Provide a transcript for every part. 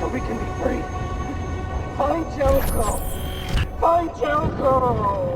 So we can be free. Find Jericho! Find Jericho!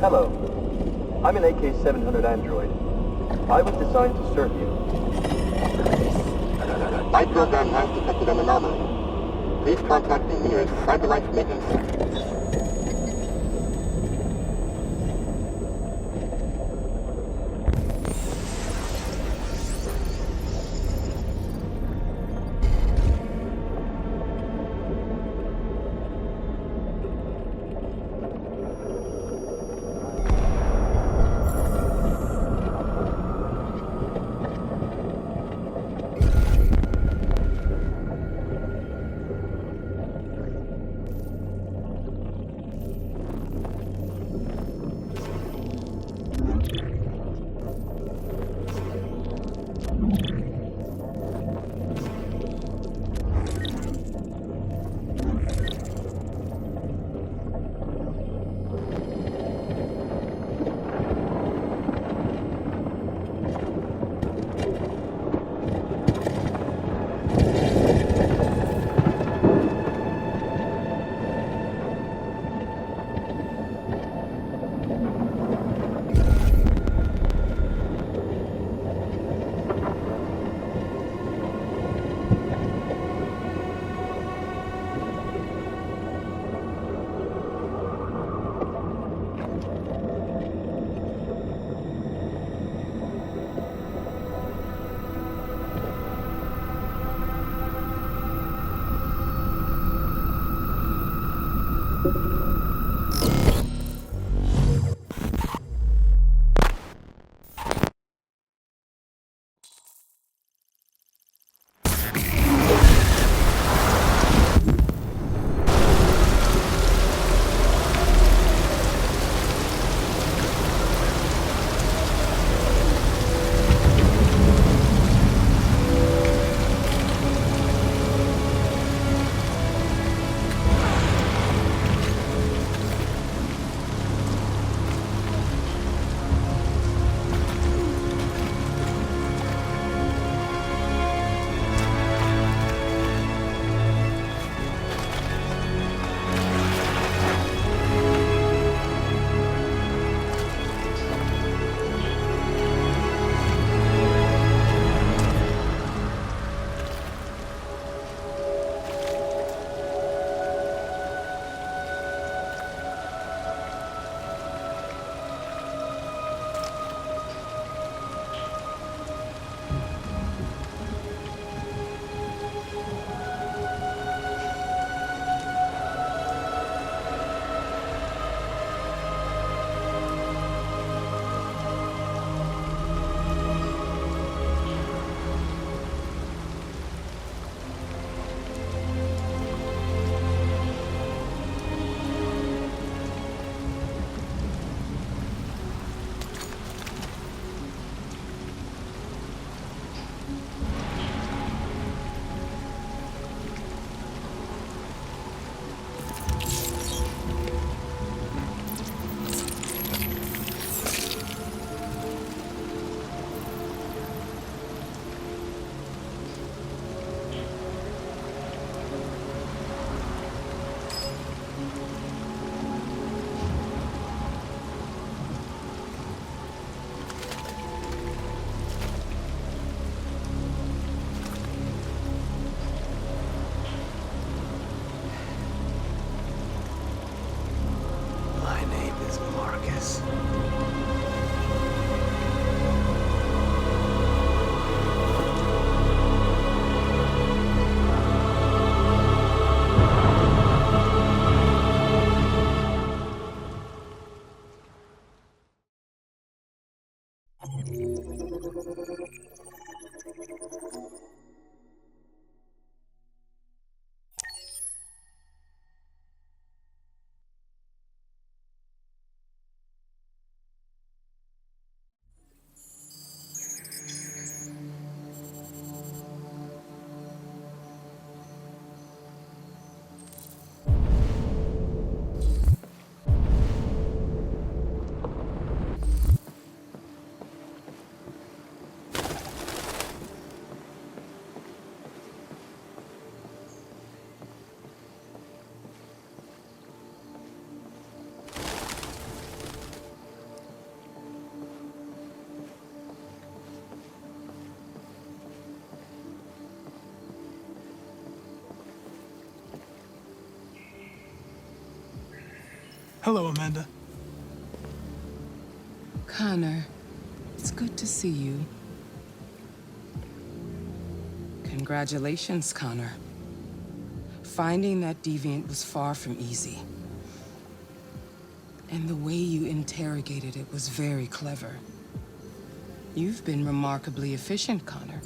Hello. I'm an AK-700 android. I was designed to serve you. My program has detected an anomaly. Please contact the nearest CyberLife maintenance center. Hello, Amanda. Connor, it's good to see you. Congratulations, Connor. Finding that deviant was far from easy. And the way you interrogated it was very clever. You've been remarkably efficient, Connor.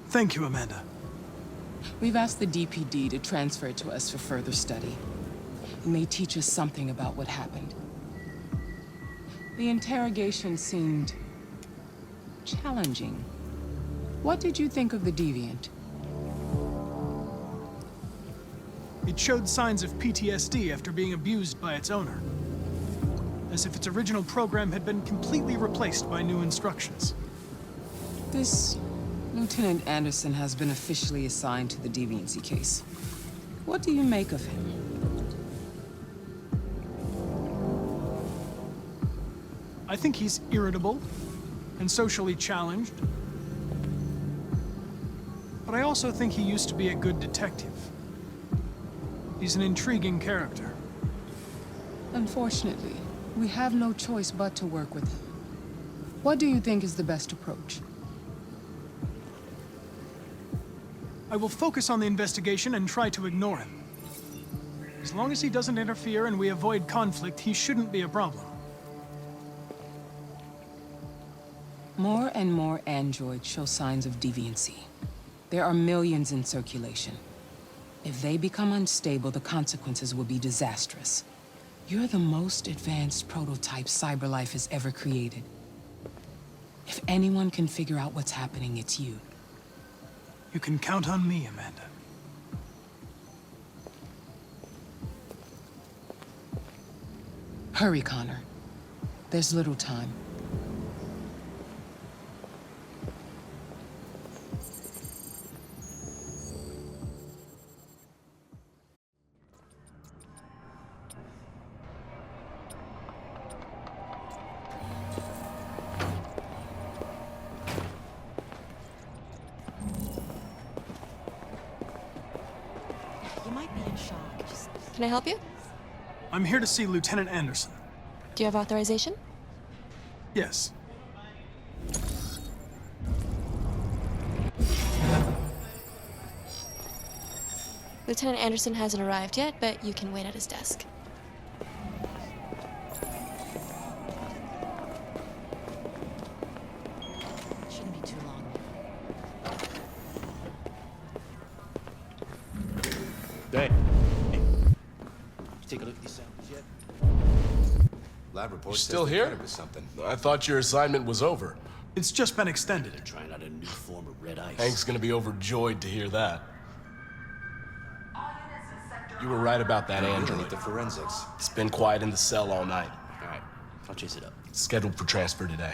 Thank you, Amanda. We've asked the DPD to transfer it to us for further study. It may teach us something about what happened. The interrogation seemed challenging. What did you think of the deviant? It showed signs of PTSD after being abused by its owner. As if its original program had been completely replaced by new instructions. This Lieutenant Anderson has been officially assigned to the deviancy case. What do you make of him? I think he's irritable and socially challenged. But I also think he used to be a good detective. He's an intriguing character. Unfortunately, we have no choice but to work with him. What do you think is the best approach? I will focus on the investigation and try to ignore him. As long as he doesn't interfere and we avoid conflict, he shouldn't be a problem. More and more androids show signs of deviancy. There are millions in circulation. If they become unstable, the consequences will be disastrous. You're the most advanced prototype CyberLife has ever created. If anyone can figure out what's happening, it's you. You can count on me, Amanda. Hurry, Connor. There's little time. You might be in shock. Can I help you? I'm here to see Lieutenant Anderson. Do you have authorization? Yes. Lieutenant Anderson hasn't arrived yet, but you can wait at his desk. Shouldn't be too long. Dang. You take a look at these samples yet? Lab report You says still they here? cut it with something. I thought your assignment was over. It's just been extended. They're trying out a new form of red ice. Hank's gonna be overjoyed to hear that. You were right about that We android. need the forensics. It's been quiet in the cell all night. All right, I'll chase it up. It's scheduled for transfer today.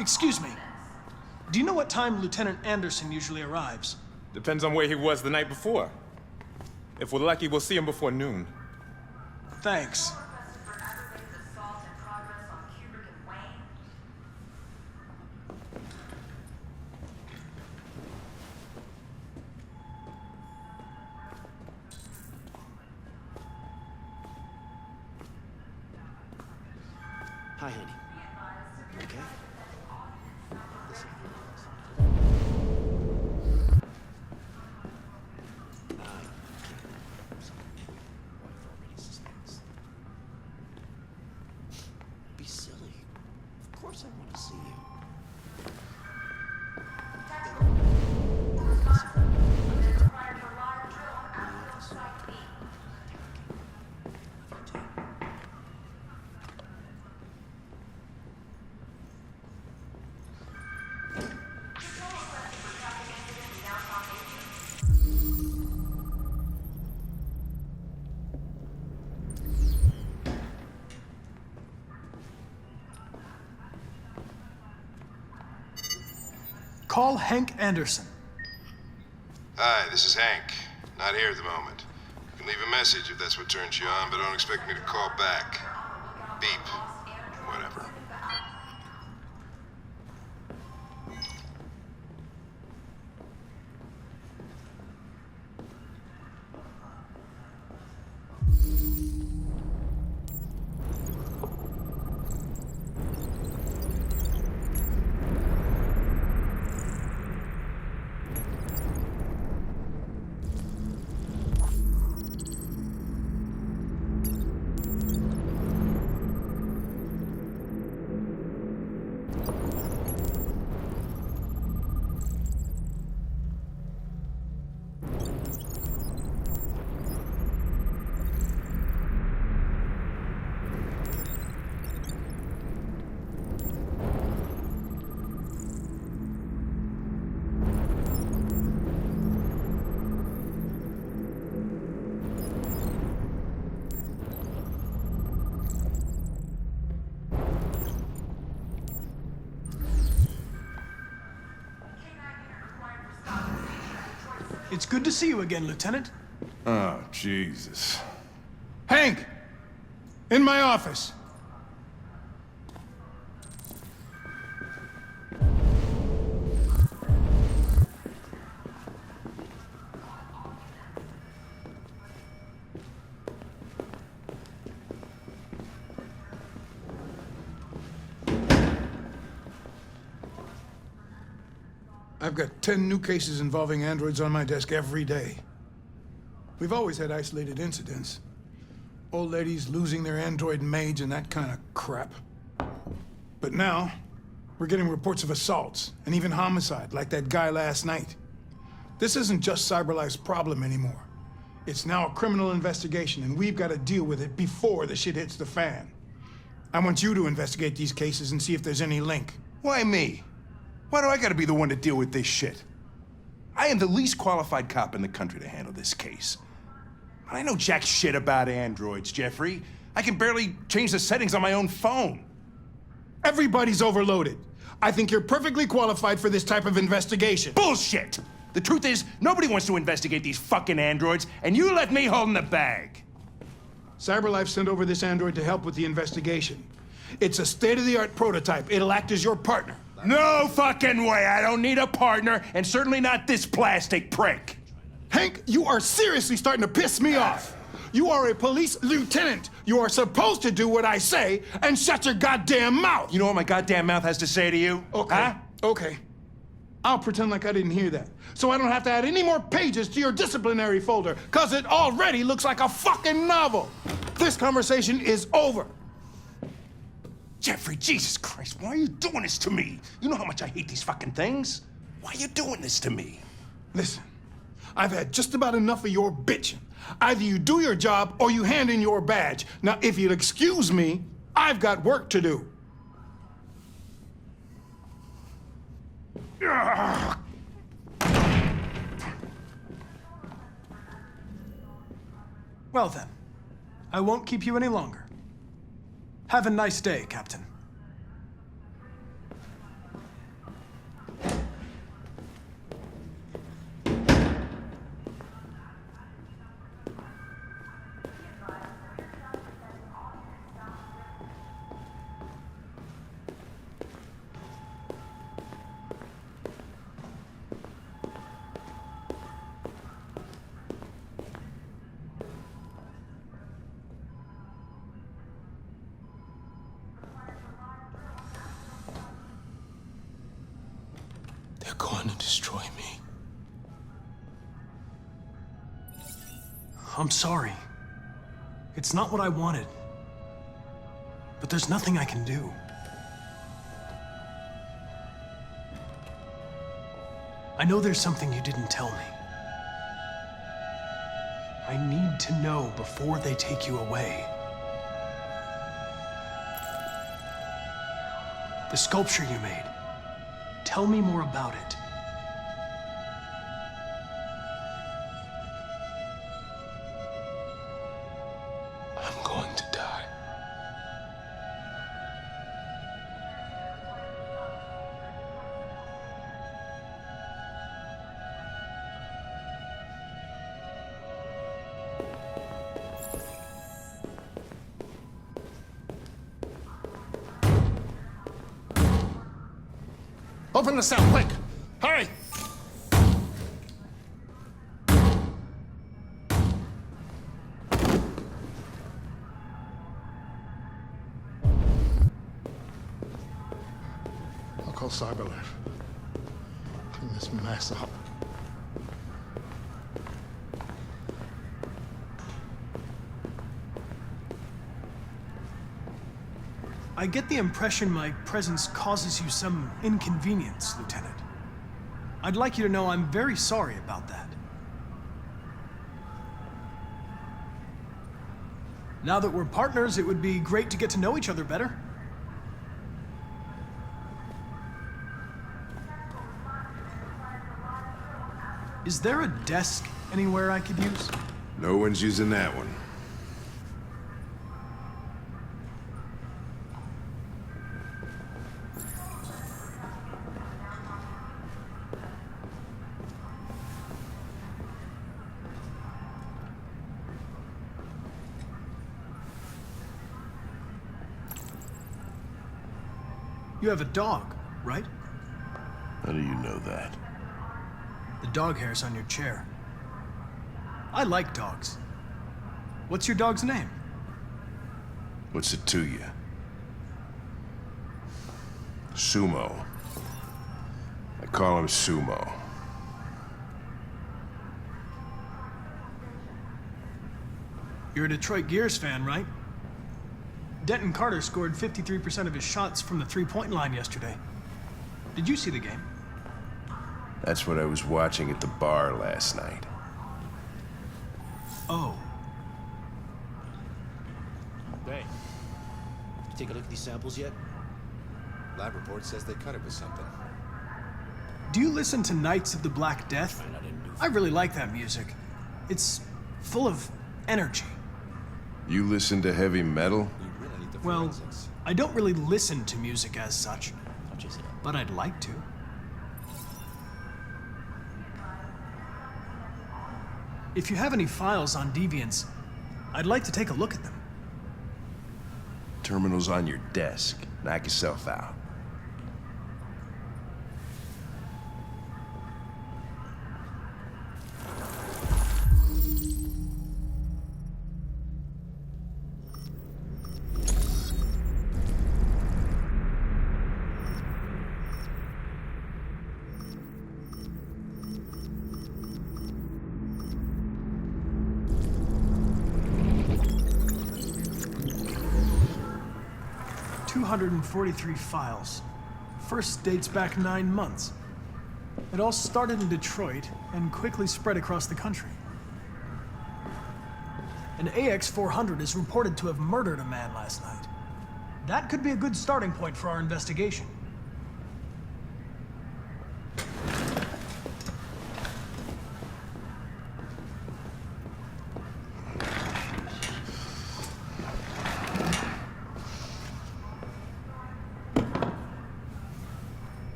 Excuse me. Do you know what time Lieutenant Anderson usually arrives? Depends on where he was the night before. If we're lucky, we'll see him before noon. Thanks. Hi, honey. You okay? Listen. Already suspects. Be silly. Of course I want to see you. Call Hank Anderson. Hi, this is Hank. Not here at the moment. You can leave a message if that's what turns you on, but don't expect me to call back. Beep. Whatever. It's good to see you again, Lieutenant. Oh, Jesus. Hank! In my office. I've got 10 new cases involving androids on my desk every day. We've always had isolated incidents. Old ladies losing their android maids and that kind of crap. But now, we're getting reports of assaults and even homicide, like that guy last night. This isn't just CyberLife's problem anymore. It's now a criminal investigation, and we've got to deal with it before the shit hits the fan. I want you to investigate these cases and see if there's any link. Why me? Why do I gotta be the one to deal with this shit? I am the least qualified cop in the country to handle this case. But I know jack shit about androids, Jeffrey. I can barely change the settings on my own phone. Everybody's overloaded. I think you're perfectly qualified for this type of investigation. Bullshit! The truth is, nobody wants to investigate these fucking androids, and you let me hold in the bag. CyberLife sent over this android to help with the investigation. It's a state-of-the-art prototype. It'll act as your partner. No fucking way! I don't need a partner, and certainly not this plastic prick. Hank, you are seriously starting to piss me off. You are a police lieutenant. You are supposed to do what I say and shut your goddamn mouth. You know what my goddamn mouth has to say to you? Okay, huh? Okay. I'll pretend like I didn't hear that, so I don't have to add any more pages to your disciplinary folder, because it already looks like a fucking novel. This conversation is over. Jeffrey, Jesus Christ, why are you doing this to me? You know how much I hate these fucking things. Why are you doing this to me? Listen, I've had just about enough of your bitching. Either you do your job or you hand in your badge. Now, if you'll excuse me, I've got work to do. Well then, I won't keep you any longer. Have a nice day, Captain. They're going to destroy me. I'm sorry. It's not what I wanted. But there's nothing I can do. I know there's something you didn't tell me. I need to know before they take you away. The sculpture you made. Tell me more about it. I'm going to die. Open the cell, quick! Hurry! I'll call CyberLife. Clean this mess up. I get the impression my presence causes you some inconvenience, Lieutenant. I'd like you to know I'm very sorry about that. Now that we're partners, it would be great to get to know each other better. Is there a desk anywhere I could use? No one's using that one. You have a dog, right? How do you know that? The dog hair's on your chair. I like dogs. What's your dog's name? What's it to you? Sumo. I call him Sumo. You're a Detroit Gears fan, right? Denton Carter scored 53% of his shots from the three-point line yesterday. Did you see the game? That's what I was watching at the bar last night. Oh. Hey, you take a look at these samples yet? Lab report says they cut it with something. Do you listen to Knights of the Black Death? I really like that music. It's full of energy. You listen to heavy metal? Well, I don't really listen to music as such, but I'd like to. If you have any files on Deviants, I'd like to take a look at them. Terminal's on your desk. Knock yourself out. .243 files. First dates back 9 months. It all started in Detroit and quickly spread across the country. An AX-400 is reported to have murdered a man last night. That could be a good starting point for our investigation.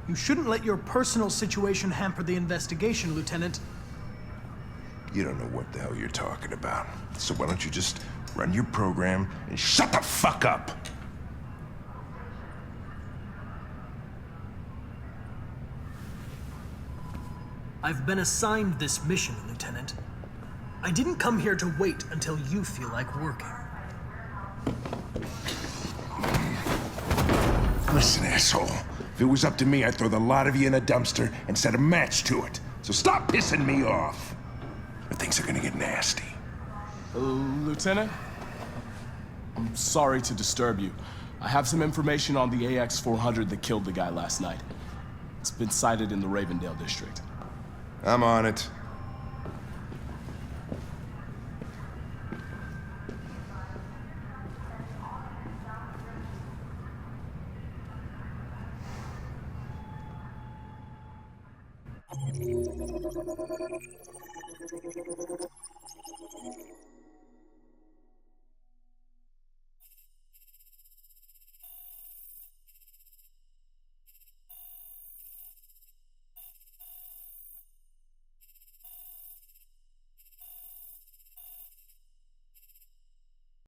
You shouldn't let your personal situation hamper the investigation, Lieutenant. You don't know what the hell you're talking about. So why don't you just run your program and shut the fuck up? I've been assigned this mission, Lieutenant. I didn't come here to wait until you feel like working. Listen, asshole. If it was up to me, I'd throw the lot of you in a dumpster and set a match to it. So stop pissing me off. Or things are gonna get nasty. Lieutenant? I'm sorry to disturb you. I have some information on the AX-400 that killed the guy last night. It's been sighted in the Ravendale district. I'm on it.